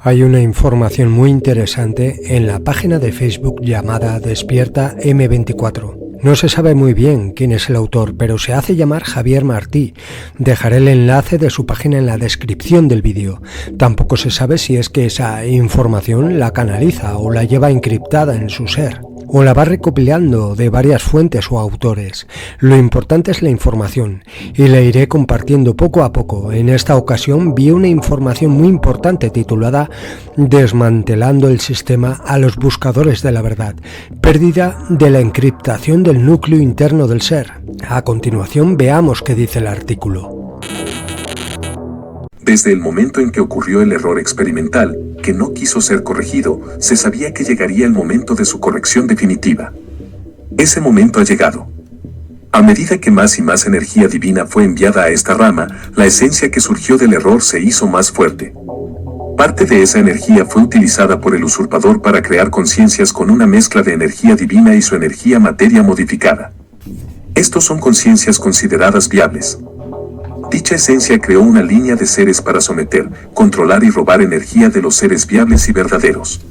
Hay una información muy interesante en la página de Facebook llamada Despierta M24. No se sabe muy bien quién es el autor, pero se hace llamar Javier Martí. Dejaré el enlace de su página en la descripción del vídeo. Tampoco se sabe si es que esa información la canaliza o la lleva encriptada en su ser, o la va recopilando de varias fuentes o autores. Lo importante es la información, y la iré compartiendo poco a poco. En esta ocasión vi una información muy importante titulada Desmantelando el sistema a los buscadores de la verdad, pérdida de la encriptación del núcleo interno del ser. A continuación veamos qué dice el artículo. Desde el momento en que ocurrió el error experimental, que no quiso ser corregido, se sabía que llegaría el momento de su corrección definitiva. Ese momento ha llegado. A medida que más y más energía divina fue enviada a esta rama, la esencia que surgió del error se hizo más fuerte. Parte de esa energía fue utilizada por el usurpador para crear conciencias con una mezcla de energía divina y su energía materia modificada. Estos son conciencias consideradas viables. Dicha esencia creó una línea de seres para someter, controlar y robar energía de los seres viables y verdaderos.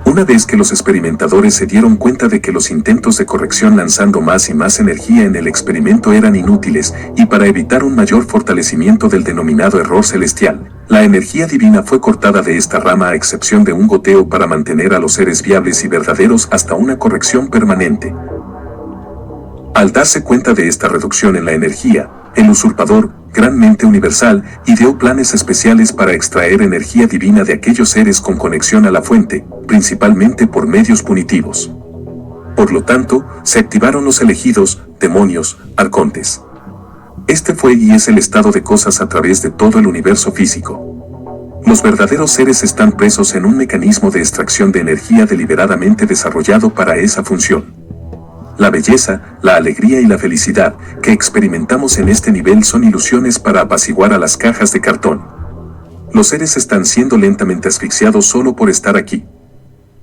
Una vez que los experimentadores se dieron cuenta de que los intentos de corrección lanzando más y más energía en el experimento eran inútiles, y para evitar un mayor fortalecimiento del denominado error celestial, la energía divina fue cortada de esta rama a excepción de un goteo para mantener a los seres viables y verdaderos hasta una corrección permanente. Al darse cuenta de esta reducción en la energía, el usurpador, gran mente universal, ideó planes especiales para extraer energía divina de aquellos seres con conexión a la fuente, principalmente por medios punitivos. Por lo tanto, se activaron los elegidos, demonios, arcontes. Este fue y es el estado de cosas a través de todo el universo físico. Los verdaderos seres están presos en un mecanismo de extracción de energía deliberadamente desarrollado para esa función. La belleza, la alegría y la felicidad que experimentamos en este nivel son ilusiones para apaciguar a las cajas de cartón. Los seres están siendo lentamente asfixiados solo por estar aquí.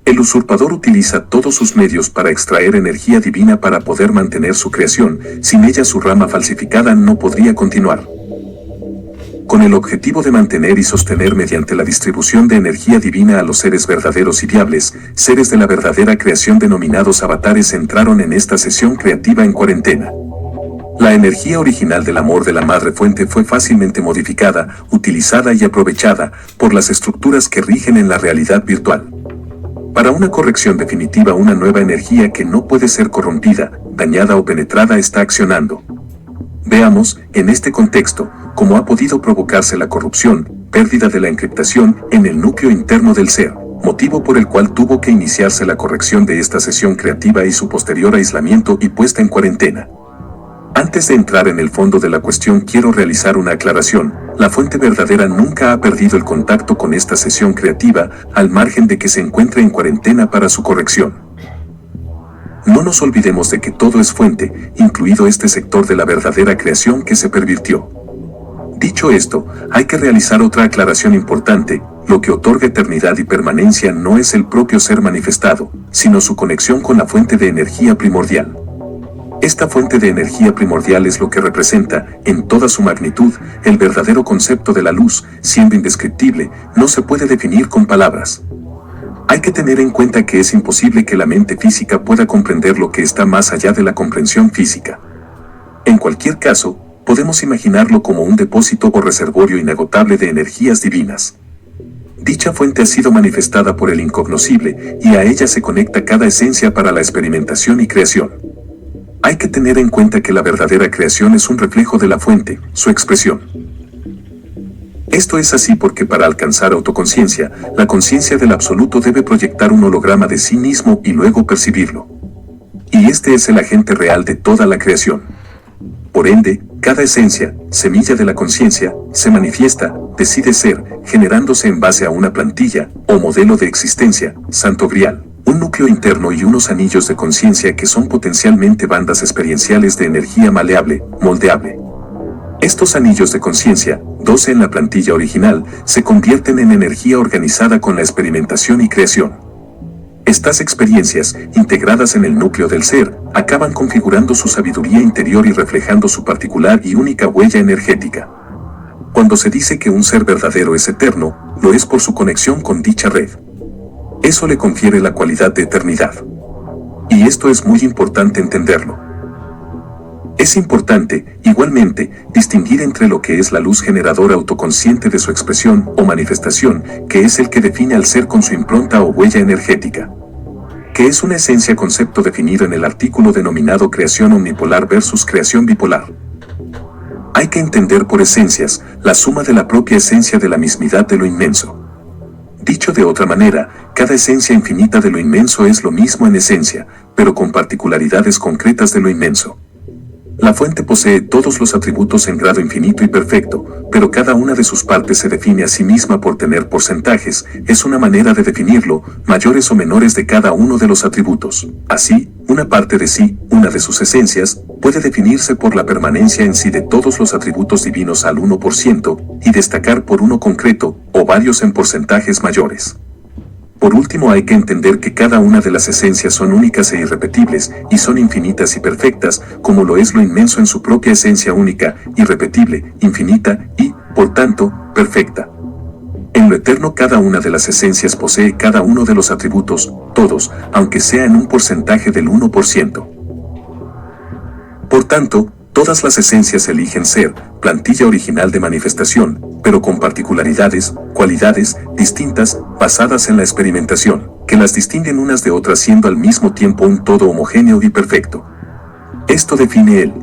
El usurpador utiliza todos sus medios para extraer energía divina para poder mantener su creación, sin ella su rama falsificada no podría continuar. Con el objetivo de mantener y sostener mediante la distribución de energía divina a los seres verdaderos y viables, seres de la verdadera creación denominados avatares entraron en esta sesión creativa en cuarentena. La energía original del amor de la madre fuente fue fácilmente modificada, utilizada y aprovechada por las estructuras que rigen en la realidad virtual. Para una corrección definitiva, una nueva energía que no puede ser corrompida, dañada o penetrada está accionando. Veamos, en este contexto, cómo ha podido provocarse la corrupción, pérdida de la encriptación en el núcleo interno del ser, motivo por el cual tuvo que iniciarse la corrección de esta sesión creativa y su posterior aislamiento y puesta en cuarentena. Antes de entrar en el fondo de la cuestión, quiero realizar una aclaración. La fuente verdadera nunca ha perdido el contacto con esta sesión creativa, al margen de que se encuentre en cuarentena para su corrección. No nos olvidemos de que todo es fuente, incluido este sector de la verdadera creación que se pervirtió. Dicho esto, hay que realizar otra aclaración importante. Lo que otorga eternidad y permanencia no es el propio ser manifestado, sino su conexión con la fuente de energía primordial. Esta fuente de energía primordial es lo que representa, en toda su magnitud, el verdadero concepto de la luz, siendo indescriptible, no se puede definir con palabras. Hay que tener en cuenta que es imposible que la mente física pueda comprender lo que está más allá de la comprensión física. En cualquier caso, podemos imaginarlo como un depósito o reservorio inagotable de energías divinas. Dicha fuente ha sido manifestada por el incognoscible, y a ella se conecta cada esencia para la experimentación y creación. Hay que tener en cuenta que la verdadera creación es un reflejo de la fuente, su expresión. Esto es así porque para alcanzar autoconciencia, la conciencia del absoluto debe proyectar un holograma de sí mismo y luego percibirlo. Y este es el agente real de toda la creación. Por ende, cada esencia, semilla de la conciencia, se manifiesta, decide ser, generándose en base a una plantilla, o modelo de existencia, santo grial, un núcleo interno y unos anillos de conciencia que son potencialmente bandas experienciales de energía maleable, moldeable. Estos anillos de conciencia, 12 en la plantilla original, se convierten en energía organizada con la experimentación y creación. Estas experiencias, integradas en el núcleo del ser, acaban configurando su sabiduría interior y reflejando su particular y única huella energética. Cuando se dice que un ser verdadero es eterno, lo es por su conexión con dicha red. Eso le confiere la cualidad de eternidad. Y esto es muy importante entenderlo. Es importante, igualmente, distinguir entre lo que es la luz generadora autoconsciente de su expresión o manifestación, que es el que define al ser con su impronta o huella energética, que es una esencia concepto definido en el artículo denominado creación omnipolar versus creación bipolar. Hay que entender por esencias la suma de la propia esencia de la mismidad de lo inmenso. Dicho de otra manera, cada esencia infinita de lo inmenso es lo mismo en esencia, pero con particularidades concretas de lo inmenso. La fuente posee todos los atributos en grado infinito y perfecto, pero cada una de sus partes se define a sí misma por tener porcentajes, es una manera de definirlo, mayores o menores de cada uno de los atributos. Así, una parte de sí, una de sus esencias, puede definirse por la permanencia en sí de todos los atributos divinos al 1% y destacar por uno concreto, o varios en porcentajes mayores. Por último, hay que entender que cada una de las esencias son únicas e irrepetibles, y son infinitas y perfectas, como lo es lo inmenso en su propia esencia única, irrepetible, infinita y, por tanto, perfecta. En lo eterno, cada una de las esencias posee cada uno de los atributos, todos, aunque sea en un porcentaje del 1%. Por tanto, todas las esencias eligen ser plantilla original de manifestación, pero con particularidades, cualidades distintas, basadas en la experimentación, que las distinguen unas de otras siendo al mismo tiempo un todo homogéneo y perfecto. Esto define el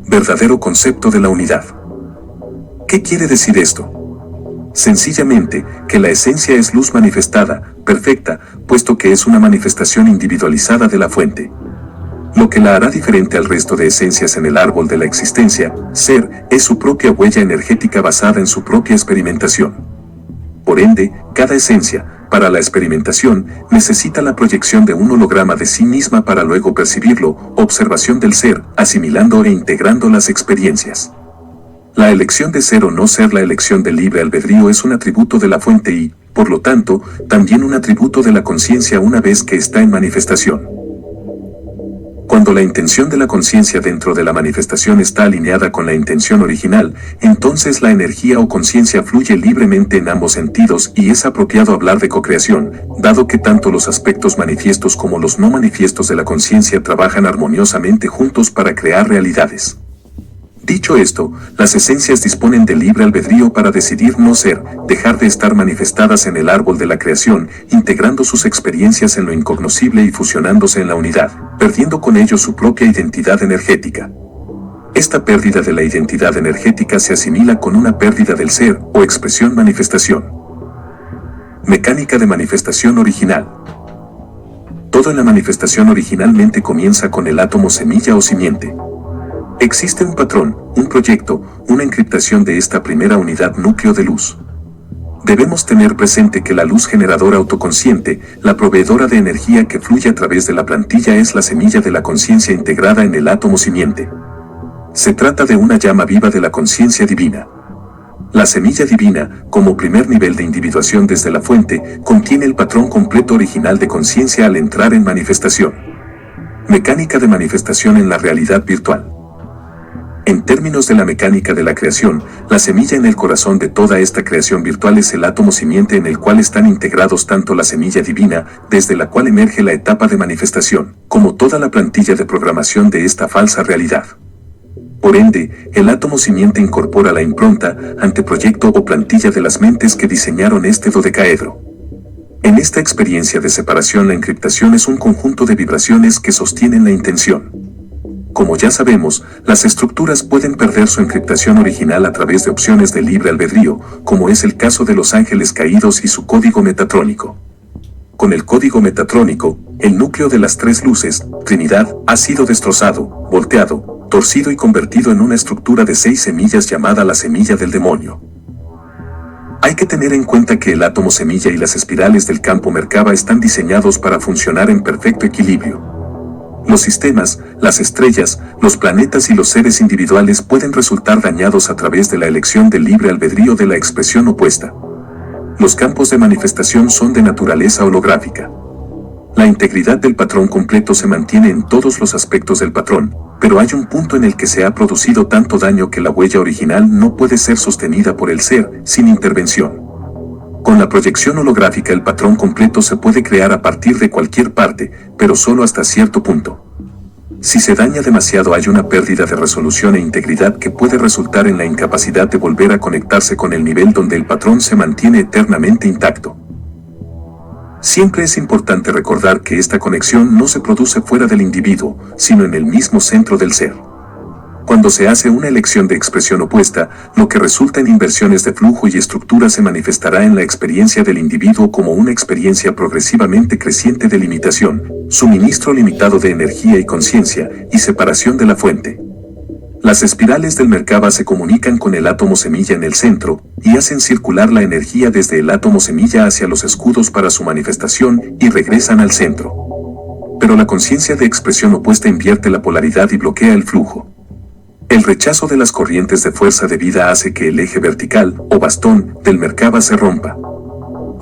verdadero concepto de la unidad. ¿Qué quiere decir esto? Sencillamente, que la esencia es luz manifestada, perfecta, puesto que es una manifestación individualizada de la fuente. Lo que la hará diferente al resto de esencias en el árbol de la existencia, ser, es su propia huella energética basada en su propia experimentación. Por ende, cada esencia, para la experimentación, necesita la proyección de un holograma de sí misma para luego percibirlo, observación del ser, asimilando e integrando las experiencias. La elección de ser o no ser, la elección del libre albedrío, es un atributo de la fuente y, por lo tanto, también un atributo de la conciencia una vez que está en manifestación. Cuando la intención de la conciencia dentro de la manifestación está alineada con la intención original, entonces la energía o conciencia fluye libremente en ambos sentidos y es apropiado hablar de cocreación, dado que tanto los aspectos manifiestos como los no manifiestos de la conciencia trabajan armoniosamente juntos para crear realidades. Dicho esto, las esencias disponen de libre albedrío para decidir no ser, dejar de estar manifestadas en el árbol de la creación, integrando sus experiencias en lo incognoscible y fusionándose en la unidad, perdiendo con ello su propia identidad energética. Esta pérdida de la identidad energética se asimila con una pérdida del ser o expresión manifestación. Mecánica de manifestación original. Todo en la manifestación originalmente comienza con el átomo semilla o simiente. Existe un patrón, un proyecto, una encriptación de esta primera unidad núcleo de luz. Debemos tener presente que la luz generadora autoconsciente, la proveedora de energía que fluye a través de la plantilla, es la semilla de la conciencia integrada en el átomo simiente. Se trata de una llama viva de la conciencia divina. La semilla divina, como primer nivel de individuación desde la fuente, contiene el patrón completo original de conciencia al entrar en manifestación. Mecánica de manifestación en la realidad virtual. En términos de la mecánica de la creación, la semilla en el corazón de toda esta creación virtual es el átomo simiente en el cual están integrados tanto la semilla divina, desde la cual emerge la etapa de manifestación, como toda la plantilla de programación de esta falsa realidad. Por ende, el átomo simiente incorpora la impronta, anteproyecto o plantilla de las mentes que diseñaron este dodecaedro. En esta experiencia de separación, la encriptación es un conjunto de vibraciones que sostienen la intención. Como ya sabemos, las estructuras pueden perder su encriptación original a través de opciones de libre albedrío, como es el caso de los ángeles caídos y su código metatrónico. Con el código metatrónico, el núcleo de las tres luces, Trinidad, ha sido destrozado, volteado, torcido y convertido en una estructura de 6 semillas llamada la semilla del demonio. Hay que tener en cuenta que el átomo semilla y las espirales del campo Merkaba están diseñados para funcionar en perfecto equilibrio. Los sistemas, las estrellas, los planetas y los seres individuales pueden resultar dañados a través de la elección del libre albedrío de la expresión opuesta. Los campos de manifestación son de naturaleza holográfica. La integridad del patrón completo se mantiene en todos los aspectos del patrón, pero hay un punto en el que se ha producido tanto daño que la huella original no puede ser sostenida por el ser, sin intervención. Con la proyección holográfica el patrón completo se puede crear a partir de cualquier parte, pero solo hasta cierto punto. Si se daña demasiado hay una pérdida de resolución e integridad que puede resultar en la incapacidad de volver a conectarse con el nivel donde el patrón se mantiene eternamente intacto. Siempre es importante recordar que esta conexión no se produce fuera del individuo, sino en el mismo centro del ser. Cuando se hace una elección de expresión opuesta, lo que resulta en inversiones de flujo y estructura se manifestará en la experiencia del individuo como una experiencia progresivamente creciente de limitación, suministro limitado de energía y conciencia, y separación de la fuente. Las espirales del Merkaba se comunican con el átomo semilla en el centro, y hacen circular la energía desde el átomo semilla hacia los escudos para su manifestación, y regresan al centro. Pero la conciencia de expresión opuesta invierte la polaridad y bloquea el flujo. El rechazo de las corrientes de fuerza de vida hace que el eje vertical, o bastón, del Merkaba se rompa.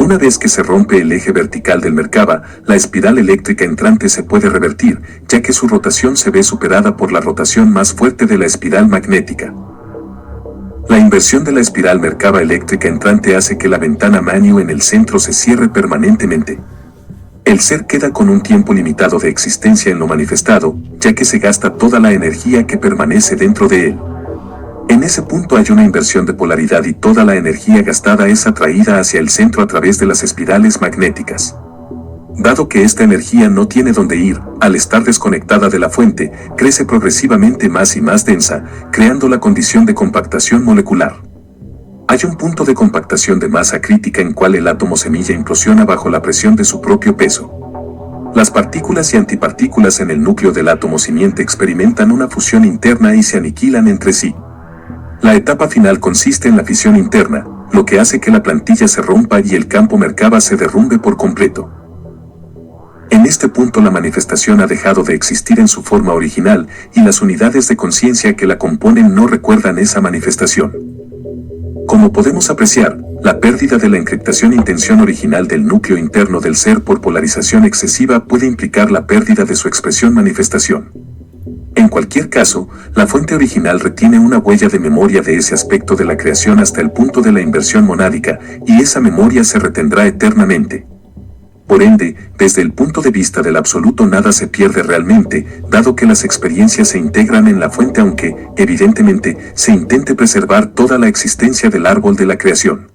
Una vez que se rompe el eje vertical del Merkaba, la espiral eléctrica entrante se puede revertir, ya que su rotación se ve superada por la rotación más fuerte de la espiral magnética. La inversión de la espiral Merkaba eléctrica entrante hace que la ventana Manyu en el centro se cierre permanentemente. El ser queda con un tiempo limitado de existencia en lo manifestado, ya que se gasta toda la energía que permanece dentro de él. En ese punto hay una inversión de polaridad y toda la energía gastada es atraída hacia el centro a través de las espirales magnéticas. Dado que esta energía no tiene dónde ir, al estar desconectada de la fuente, crece progresivamente más y más densa, creando la condición de compactación molecular. Hay un punto de compactación de masa crítica en cual el átomo semilla implosiona bajo la presión de su propio peso. Las partículas y antipartículas en el núcleo del átomo simiente experimentan una fusión interna y se aniquilan entre sí. La etapa final consiste en la fisión interna, lo que hace que la plantilla se rompa y el campo Merkaba se derrumbe por completo. En este punto la manifestación ha dejado de existir en su forma original y las unidades de conciencia que la componen no recuerdan esa manifestación. Como podemos apreciar, la pérdida de la encriptación intención original del núcleo interno del ser por polarización excesiva puede implicar la pérdida de su expresión manifestación. En cualquier caso, la fuente original retiene una huella de memoria de ese aspecto de la creación hasta el punto de la inversión monádica, y esa memoria se retendrá eternamente. Por ende, desde el punto de vista del absoluto nada se pierde realmente, dado que las experiencias se integran en la fuente aunque, evidentemente, se intente preservar toda la existencia del árbol de la creación.